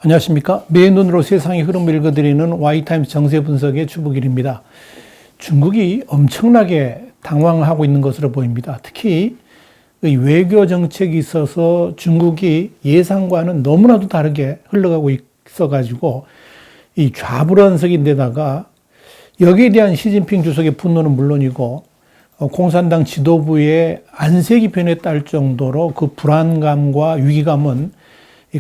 안녕하십니까. 매의 눈으로 세상의 흐름을 읽어드리는 Y타임스 정세 분석의 주북일입니다. 중국이 엄청나게 당황하고 있는 것으로 보입니다. 특히 외교 정책이 있어서 중국이 예상과는 너무나도 다르게 흘러가고 있어가지고 이 좌불안석인데다가 여기에 대한 시진핑 주석의 분노는 물론이고 공산당 지도부의 안색이 변했다 정도로 그 불안감과 위기감은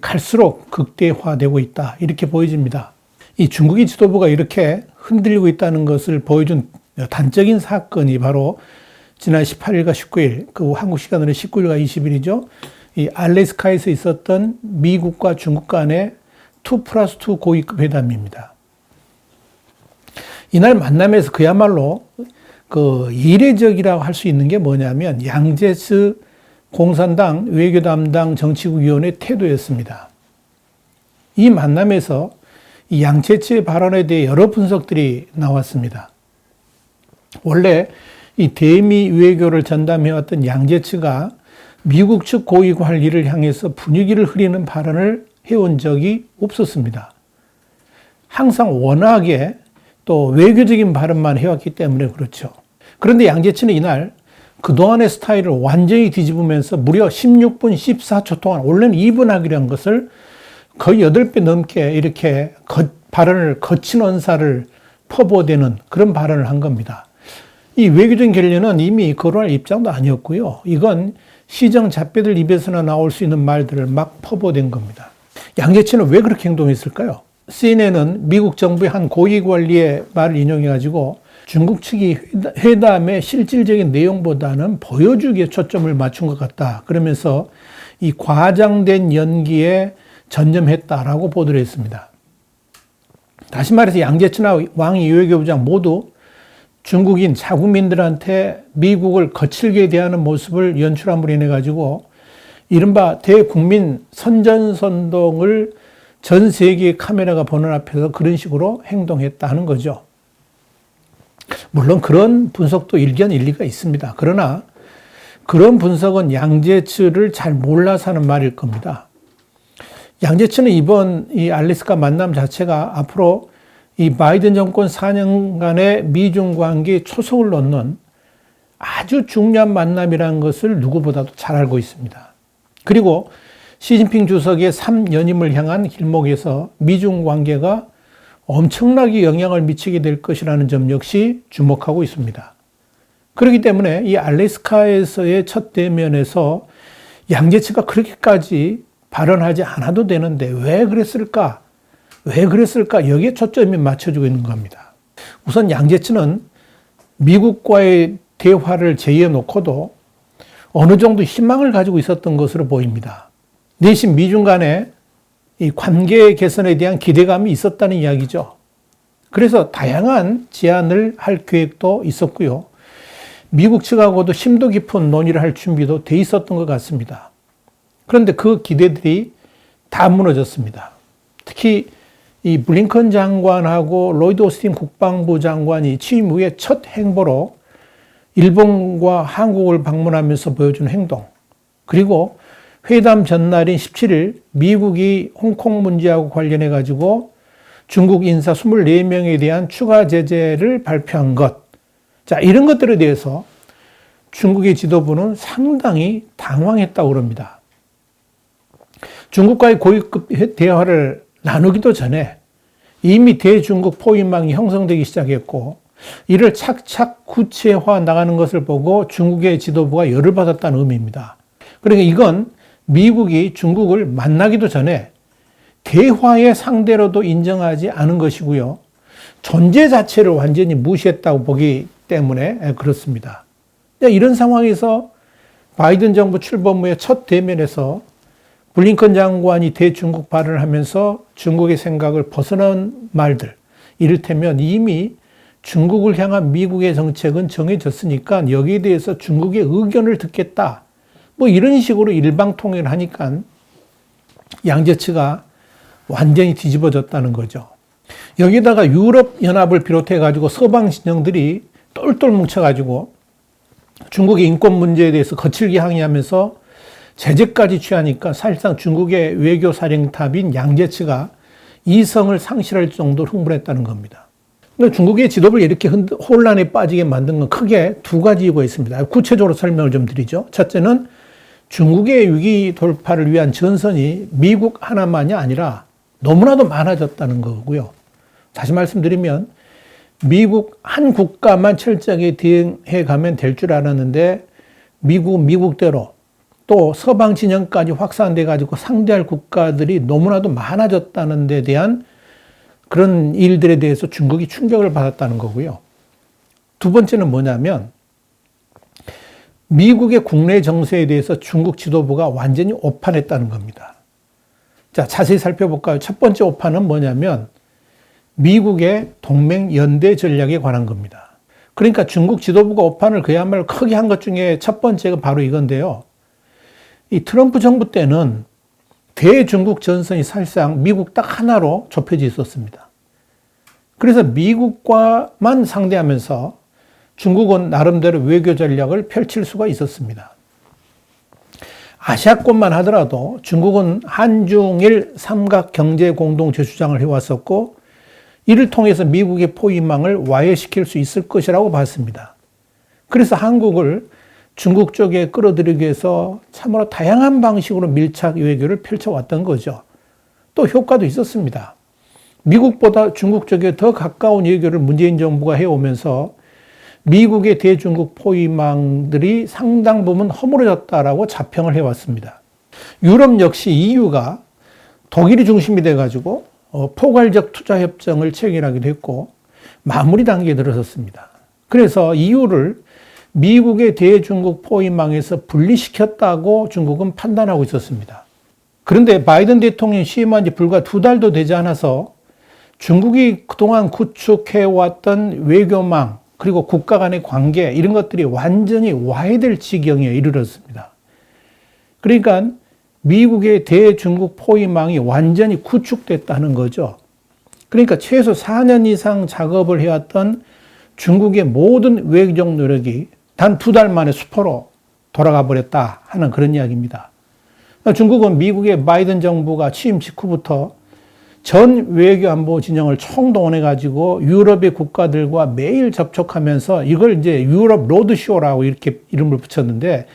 갈수록 극대화되고 있다. 이렇게 보여집니다. 이 중국의 지도부가 이렇게 흔들리고 있다는 것을 보여준 단적인 사건이 바로 지난 18일과 19일, 그 한국 시간으로 19일과 20일이죠. 이 알래스카에서 있었던 미국과 중국 간의 2+2 고위급 회담입니다. 이날 만남에서 그야말로 이례적이라고 할 수 있는 게 뭐냐면 양제츠 공산당 외교 담당 정치국위원회 태도였습니다. 이 만남에서 이 양제츠의 발언에 대해 여러 분석들이 나왔습니다. 원래 이 대미 외교를 전담해왔던 양제츠가 미국 측 고위 관리를 향해서 분위기를 흐리는 발언을 해온 적이 없었습니다. 항상 워낙에 또 외교적인 발언만 해왔기 때문에 그렇죠. 그런데 양제츠는 이날 그동안의 스타일을 완전히 뒤집으면서 무려 16분 14초 동안, 원래는 2분 하기로 한 것을 거의 8배 넘게 이렇게 발언을 거친 언사를 퍼부어대는 그런 발언을 한 겁니다. 이 외교적인 결례는 이미 거론할 입장도 아니었고요. 이건 시정잡배들 입에서나 나올 수 있는 말들을 막 퍼부어댄 겁니다. 양제츠는 왜 그렇게 행동했을까요? CNN은 미국 정부의 한 고위 관리의 말을 인용해가지고 중국 측이 회담의 실질적인 내용보다는 보여주기에 초점을 맞춘 것 같다. 그러면서 이 과장된 연기에 전념했다라고 보도를 했습니다. 다시 말해서 양제츠나 왕이 외교부장 모두 중국인 자국민들한테 미국을 거칠게 대하는 모습을 연출함으로 인해 가지고 이른바 대국민 선전선동을 전 세계의 카메라가 보는 앞에서 그런 식으로 행동했다는 거죠. 물론 그런 분석도 일견 일리가 있습니다. 그러나 그런 분석은 양제츠를 잘 몰라서 하는 말일 겁니다. 양제츠는 이번 이 알래스카 만남 자체가 앞으로 이 바이든 정권 4년간의 미중 관계에 초석을 놓는 아주 중요한 만남이라는 것을 누구보다도 잘 알고 있습니다. 그리고 시진핑 주석의 3연임을 향한 길목에서 미중 관계가 엄청나게 영향을 미치게 될 것이라는 점 역시 주목하고 있습니다. 그렇기 때문에 이 알래스카에서의 첫 대면에서 양제츠가 그렇게까지 발언하지 않아도 되는데 왜 그랬을까? 여기에 초점이 맞춰지고 있는 겁니다. 우선 양제츠는 미국과의 대화를 제의해 놓고도 어느 정도 희망을 가지고 있었던 것으로 보입니다. 내심 미중 간의 이 관계 개선에 대한 기대감이 있었다는 이야기죠. 그래서 다양한 제안을 할 계획도 있었고요. 미국 측하고도 심도 깊은 논의를 할 준비도 돼 있었던 것 같습니다. 그런데 그 기대들이 다 무너졌습니다. 특히 이 블링컨 장관하고 로이드 오스틴 국방부 장관이 취임 후에 첫 행보로 일본과 한국을 방문하면서 보여준 행동, 그리고 회담 전날인 17일 미국이 홍콩 문제하고 관련해 가지고 중국 인사 24명에 대한 추가 제재를 발표한 것. 자, 이런 것들에 대해서 중국의 지도부는 상당히 당황했다고 합니다. 중국과의 고위급 대화를 나누기도 전에 이미 대중국 포위망이 형성되기 시작했고 이를 착착 구체화 나가는 것을 보고 중국의 지도부가 열을 받았다는 의미입니다. 그러니까 이건 미국이 중국을 만나기도 전에 대화의 상대로도 인정하지 않은 것이고요. 존재 자체를 완전히 무시했다고 보기 때문에 그렇습니다. 이런 상황에서 바이든 정부 출범 후에 첫 대면에서 블링컨 장관이 대중국 발언을 하면서 중국의 생각을 벗어난 말들, 이를테면 이미 중국을 향한 미국의 정책은 정해졌으니까 여기에 대해서 중국의 의견을 듣겠다. 이런 식으로 일방통행을 하니까 양제츠가 완전히 뒤집어졌다는 거죠. 여기다가 유럽연합을 비롯해가지고 서방 진영들이 똘똘 뭉쳐가지고 중국의 인권 문제에 대해서 거칠게 항의하면서 제재까지 취하니까 사실상 중국의 외교 사령탑인 양제츠가 이성을 상실할 정도로 흥분했다는 겁니다. 그러니까 중국의 지도부를 이렇게 혼란에 빠지게 만든 건 크게 두 가지 이유가 있습니다. 구체적으로 설명을 좀 드리죠. 첫째는 중국의 위기 돌파를 위한 전선이 미국 하나만이 아니라 너무나도 많아졌다는 거고요. 다시 말씀드리면 미국 한 국가만 철저하게 대응해 가면 될 줄 알았는데 미국은 미국대로 또 서방 진영까지 확산돼 가지고 상대할 국가들이 너무나도 많아졌다는 데 대한 그런 일들에 대해서 중국이 충격을 받았다는 거고요. 두 번째는 뭐냐면 미국의 국내 정세에 대해서 중국 지도부가 완전히 오판했다는 겁니다. 자, 자세히 살펴볼까요? 첫 번째 오판은 뭐냐면 미국의 동맹 연대 전략에 관한 겁니다. 그러니까 중국 지도부가 오판을 그야말로 크게 한 것 중에 첫 번째가 바로 이건데요. 이 트럼프 정부 때는 대중국 전선이 사실상 미국 딱 하나로 좁혀져 있었습니다. 그래서 미국과만 상대하면서 중국은 나름대로 외교 전략을 펼칠 수가 있었습니다. 아시아권만 하더라도 중국은 한중일 삼각 경제 공동체 주장을 해왔었고 이를 통해서 미국의 포위망을 와해시킬 수 있을 것이라고 봤습니다. 그래서 한국을 중국 쪽에 끌어들이기 위해서 참으로 다양한 방식으로 밀착 외교를 펼쳐왔던 거죠. 또 효과도 있었습니다. 미국보다 중국 쪽에 더 가까운 외교를 문재인 정부가 해오면서 미국의 대중국 포위망들이 상당 부분 허물어졌다라고 자평을 해왔습니다. 유럽 역시 EU가 독일이 중심이 돼가지고 포괄적 투자 협정을 체결하기도 했고 마무리 단계에 들어섰습니다. 그래서 EU를 미국의 대중국 포위망에서 분리시켰다고 중국은 판단하고 있었습니다. 그런데 바이든 대통령이 취임한 지 불과 2달도 되지 않아서 중국이 그동안 구축해왔던 외교망 그리고 국가 간의 관계 이런 것들이 완전히 와해될 지경에 이르렀습니다. 그러니까 미국의 대중국 포위망이 완전히 구축됐다는 거죠. 그러니까 최소 4년 이상 작업을 해왔던 중국의 모든 외교적 노력이 단 2달 만에 수포로 돌아가 버렸다 하는 그런 이야기입니다. 중국은 미국의 바이든 정부가 취임 직후부터 전 외교안보 진영을 총동원해가지고 유럽의 국가들과 매일 접촉하면서 이걸 이제 유럽 로드쇼라고 이렇게 이름을 붙였는데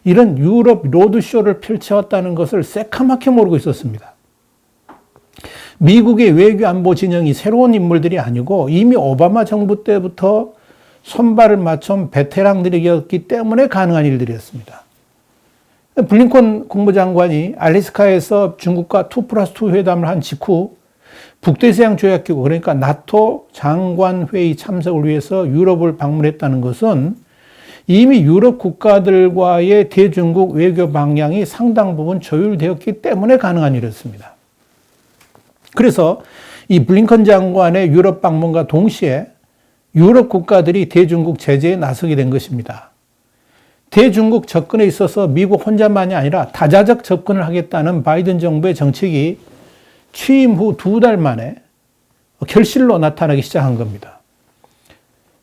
이런 유럽 로드쇼를 펼쳐왔다는 것을 새카맣게 모르고 있었습니다. 미국의 외교안보 진영이 새로운 인물들이 아니고 이미 오바마 정부 때부터 손발을 맞춘 베테랑들이었기 때문에 가능한 일들이었습니다. 블링컨 국무장관이 알래스카에서 중국과 2+2 회담을 한 직후 북대서양 조약기구 그러니까 나토 장관회의 참석을 위해서 유럽을 방문했다는 것은 이미 유럽 국가들과의 대중국 외교 방향이 상당 부분 조율되었기 때문에 가능한 일이었습니다. 그래서 이 블링컨 장관의 유럽 방문과 동시에 유럽 국가들이 대중국 제재에 나서게 된 것입니다. 대중국 접근에 있어서 미국 혼자만이 아니라 다자적 접근을 하겠다는 바이든 정부의 정책이 취임 후 2달 만에 결실로 나타나기 시작한 겁니다.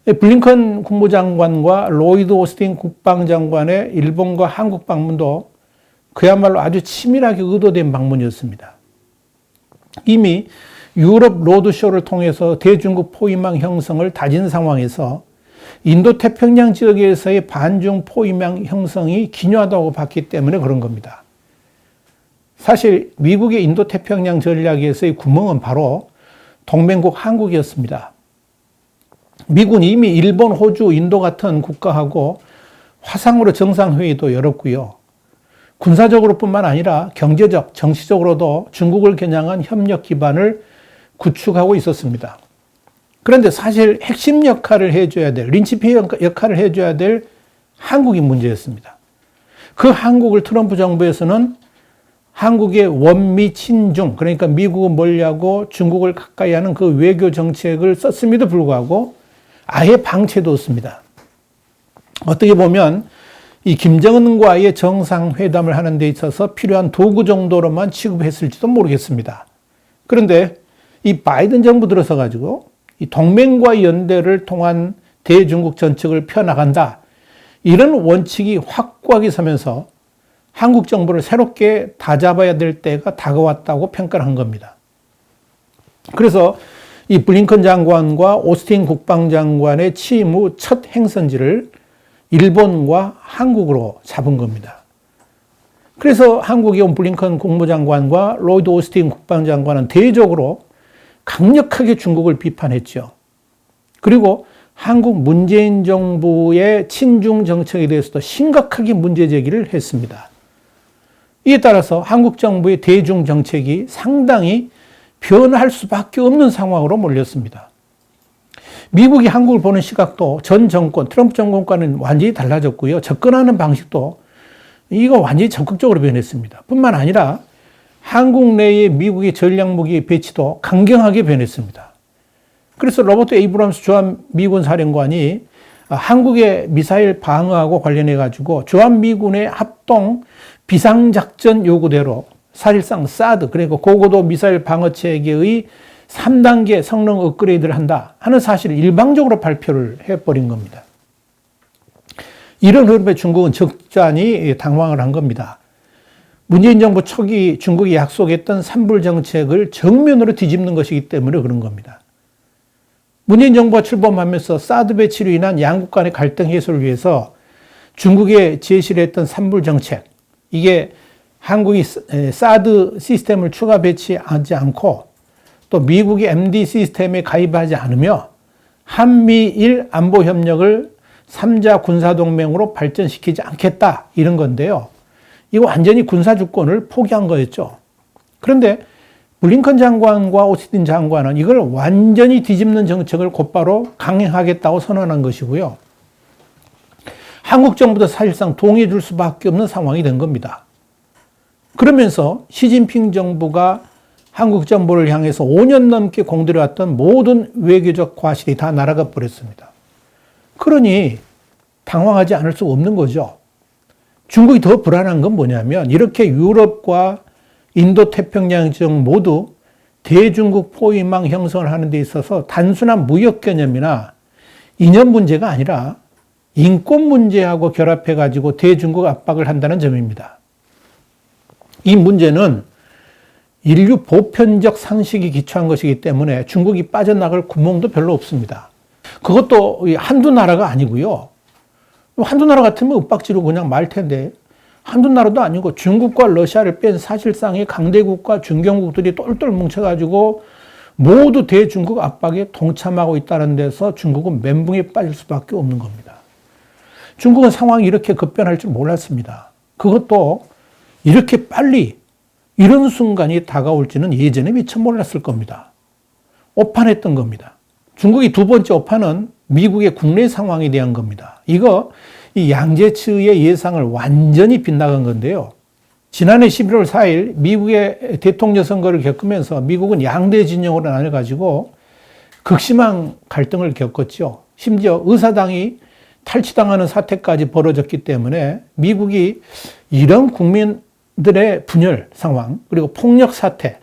블링컨 국무장관과 로이드 오스틴 국방장관의 일본과 한국 방문도 그야말로 아주 치밀하게 의도된 방문이었습니다. 이미 유럽 로드쇼를 통해서 대중국 포위망 형성을 다진 상황에서 인도태평양 지역에서의 반중 포위망 형성이 기묘하다고 봤기 때문에 그런 겁니다. 사실 미국의 인도태평양 전략에서의 구멍은 바로 동맹국 한국이었습니다. 미국은 이미 일본, 호주, 인도 같은 국가하고 화상으로 정상회의도 열었고요. 군사적으로 뿐만 아니라 경제적, 정치적으로도 중국을 겨냥한 협력 기반을 구축하고 있었습니다. 그런데 사실 핵심 역할을 해줘야 될, 린치피 역할을 해줘야 될 한국이 문제였습니다. 그 한국을 트럼프 정부에서는 한국의 원미 친중, 그러니까 미국은 멀리하고 중국을 가까이 하는 그 외교 정책을 썼음에도 불구하고 아예 방치해뒀습니다. 어떻게 보면 이 김정은과의 정상회담을 하는 데 있어서 필요한 도구 정도로만 취급했을지도 모르겠습니다. 그런데 이 바이든 정부 들어서 가지고 이 동맹과 연대를 통한 대중국 정책을 펴나간다. 이런 원칙이 확고하게 서면서 한국 정부를 새롭게 다잡아야 될 때가 다가왔다고 평가를 한 겁니다. 그래서 이 블링컨 장관과 오스틴 국방장관의 취임 후 첫 행선지를 일본과 한국으로 잡은 겁니다. 그래서 한국에 온 블링컨 국무장관과 로이드 오스틴 국방장관은 대외적으로 강력하게 중국을 비판했죠. 그리고 한국 문재인 정부의 친중 정책에 대해서도 심각하게 문제 제기를 했습니다. 이에 따라서 한국 정부의 대중 정책이 상당히 변할 수밖에 없는 상황으로 몰렸습니다. 미국이 한국을 보는 시각도 전 정권, 트럼프 정권과는 완전히 달라졌고요. 접근하는 방식도 이거 완전히 적극적으로 변했습니다. 뿐만 아니라 한국 내에 미국의 전략무기 배치도 강경하게 변했습니다. 그래서 로버트 에이브럼스 주한 미군 사령관이 한국의 미사일 방어하고 관련해 가지고 주한 미군의 합동 비상작전 요구대로 사실상 사드, 그러니까 고고도 미사일 방어 체계의 3단계 성능 업그레이드를 한다 하는 사실을 일방적으로 발표를 해버린 겁니다. 이런 흐름에 중국은 적잖이 당황을 한 겁니다. 문재인 정부 초기 중국이 약속했던 산불 정책을 정면으로 뒤집는 것이기 때문에 그런 겁니다. 문재인 정부가 출범하면서 사드 배치로 인한 양국 간의 갈등 해소를 위해서 중국에 제시를 했던 산불 정책, 이게 한국이 사드 시스템을 추가 배치하지 않고 또 미국이 MD 시스템에 가입하지 않으며 한미일 안보 협력을 3자 군사동맹으로 발전시키지 않겠다 이런 건데요. 이거 완전히 군사주권을 포기한 거였죠. 그런데 블링컨 장관과 오스틴 장관은 이걸 완전히 뒤집는 정책을 곧바로 강행하겠다고 선언한 것이고요. 한국 정부도 사실상 동의해 줄 수밖에 없는 상황이 된 겁니다. 그러면서 시진핑 정부가 한국 정부를 향해서 5년 넘게 공들여왔던 모든 외교적 과실이 다 날아가 버렸습니다. 그러니 당황하지 않을 수 없는 거죠. 중국이 더 불안한 건 뭐냐면 이렇게 유럽과 인도태평양 지역 모두 대중국 포위망 형성을 하는 데 있어서 단순한 무역 개념이나 이념 문제가 아니라 인권 문제하고 결합해가지고 대중국 압박을 한다는 점입니다. 이 문제는 인류 보편적 상식이 기초한 것이기 때문에 중국이 빠져나갈 구멍도 별로 없습니다. 그것도 한두 나라가 아니고요. 한두 나라 같으면 윽박지르고 그냥 말 텐데 한두 나라도 아니고 중국과 러시아를 뺀 사실상의 강대국과 중견국들이 똘똘 뭉쳐가지고 모두 대중국 압박에 동참하고 있다는 데서 중국은 멘붕에 빠질 수밖에 없는 겁니다. 중국은 상황이 이렇게 급변할 줄 몰랐습니다. 그것도 이렇게 빨리 이런 순간이 다가올지는 예전에 미처 몰랐을 겁니다. 오판했던 겁니다. 중국이 두 번째 오판은 미국의 국내 상황에 대한 겁니다. 이거 이 양재츠의 예상을 완전히 빗나간 건데요. 지난해 11월 4일 미국의 대통령 선거를 겪으면서 미국은 양대 진영으로 나눠가지고 극심한 갈등을 겪었죠. 심지어 의사당이 탈취당하는 사태까지 벌어졌기 때문에 미국이 이런 국민들의 분열 상황 그리고 폭력 사태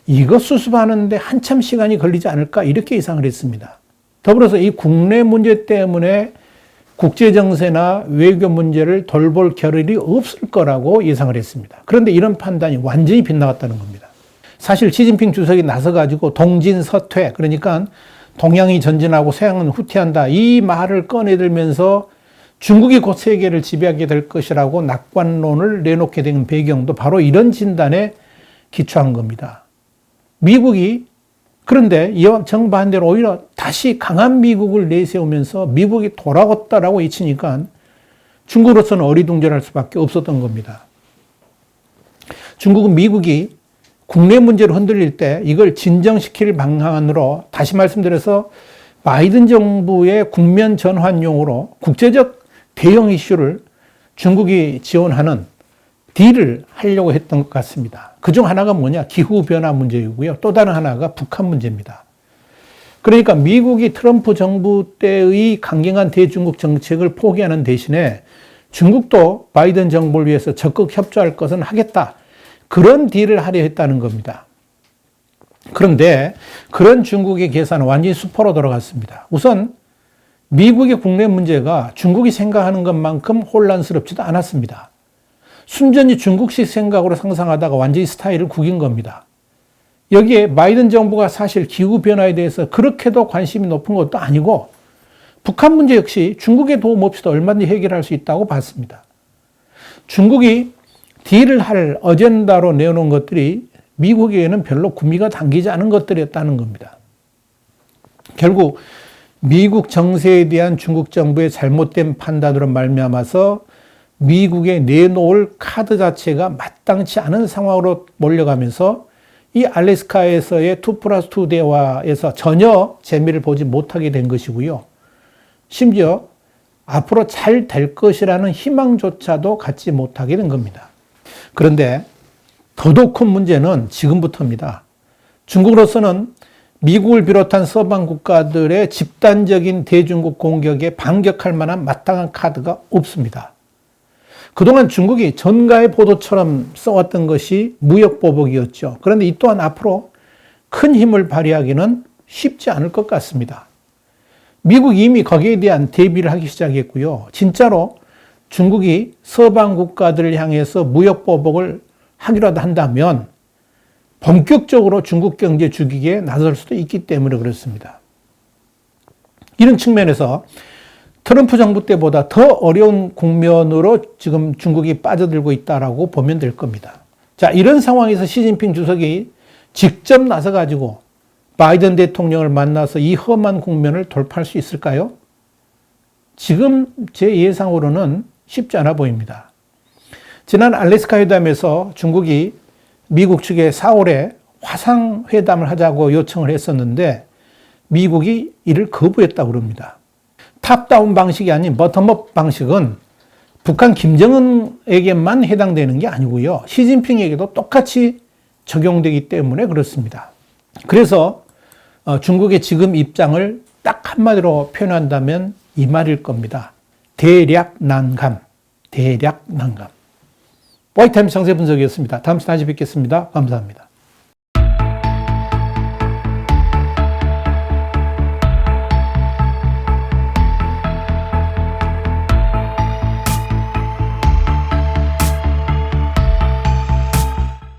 이거 수습하는데 한참 시간이 걸리지 않을까 이렇게 예상을 했습니다. 더불어서 이 국내 문제 때문에 국제정세나 외교 문제를 돌볼 겨를이 없을 거라고 예상을 했습니다. 그런데 이런 판단이 완전히 빗나갔다는 겁니다. 사실 시진핑 주석이 나서가지고 동진서퇴 그러니까 동양이 전진하고 서양은 후퇴한다 이 말을 꺼내들면서 중국이 곧 세계를 지배하게 될 것이라고 낙관론을 내놓게 된 배경도 바로 이런 진단에 기초한 겁니다. 미국이 그런데 이와 정반대로 오히려 다시 강한 미국을 내세우면서 미국이 돌아왔다라고 외치니까 중국으로서는 어리둥절할 수밖에 없었던 겁니다. 중국은 미국이 국내 문제로 흔들릴 때 이걸 진정시킬 방안으로 다시 말씀드려서 바이든 정부의 국면 전환용으로 국제적 대형 이슈를 중국이 지원하는 딜을 하려고 했던 것 같습니다. 그중 하나가 뭐냐? 기후변화 문제이고요. 또 다른 하나가 북한 문제입니다. 그러니까 미국이 트럼프 정부 때의 강경한 대중국 정책을 포기하는 대신에 중국도 바이든 정부를 위해서 적극 협조할 것은 하겠다. 그런 딜을 하려 했다는 겁니다. 그런데 그런 중국의 계산은 완전히 수포로 돌아갔습니다. 우선 미국의 국내 문제가 중국이 생각하는 것만큼 혼란스럽지도 않았습니다. 순전히 중국식 생각으로 상상하다가 완전히 스타일을 구긴 겁니다. 여기에 바이든 정부가 사실 기후변화에 대해서 그렇게도 관심이 높은 것도 아니고 북한 문제 역시 중국의 도움 없이도 얼마든지 해결할 수 있다고 봤습니다. 중국이 딜을 할 어젠다로 내놓은 것들이 미국에게는 별로 구미가 당기지 않은 것들이었다는 겁니다. 결국 미국 정세에 대한 중국 정부의 잘못된 판단으로 말미암아서 미국에 내놓을 카드 자체가 마땅치 않은 상황으로 몰려가면서 이 알래스카에서의 2+2 대화에서 전혀 재미를 보지 못하게 된 것이고요. 심지어 앞으로 잘 될 것이라는 희망조차도 갖지 못하게 된 겁니다. 그런데 더더욱 큰 문제는 지금부터입니다. 중국으로서는 미국을 비롯한 서방 국가들의 집단적인 대중국 공격에 반격할 만한 마땅한 카드가 없습니다. 그동안 중국이 전가의 보도처럼 써왔던 것이 무역보복이었죠. 그런데 이 또한 앞으로 큰 힘을 발휘하기는 쉽지 않을 것 같습니다. 미국이 이미 거기에 대한 대비를 하기 시작했고요. 진짜로 중국이 서방 국가들을 향해서 무역보복을 하기라도 한다면 본격적으로 중국 경제 죽이기에 나설 수도 있기 때문에 그렇습니다. 이런 측면에서 트럼프 정부 때보다 더 어려운 국면으로 지금 중국이 빠져들고 있다라고 보면 될 겁니다. 자, 이런 상황에서 시진핑 주석이 직접 나서가지고 바이든 대통령을 만나서 이 험한 국면을 돌파할 수 있을까요? 지금 제 예상으로는 쉽지 않아 보입니다. 지난 알래스카 회담에서 중국이 미국 측에 4월에 화상회담을 하자고 요청을 했었는데 미국이 이를 거부했다고 그럽니다. 탑다운 방식이 아닌 버텀업 방식은 북한 김정은에게만 해당되는 게 아니고요. 시진핑에게도 똑같이 적용되기 때문에 그렇습니다. 그래서 중국의 지금 입장을 딱 한마디로 표현한다면 이 말일 겁니다. 대략 난감, 대략 난감. 화이트타임스 정세 분석이었습니다. 다음 시간에 다시 뵙겠습니다. 감사합니다.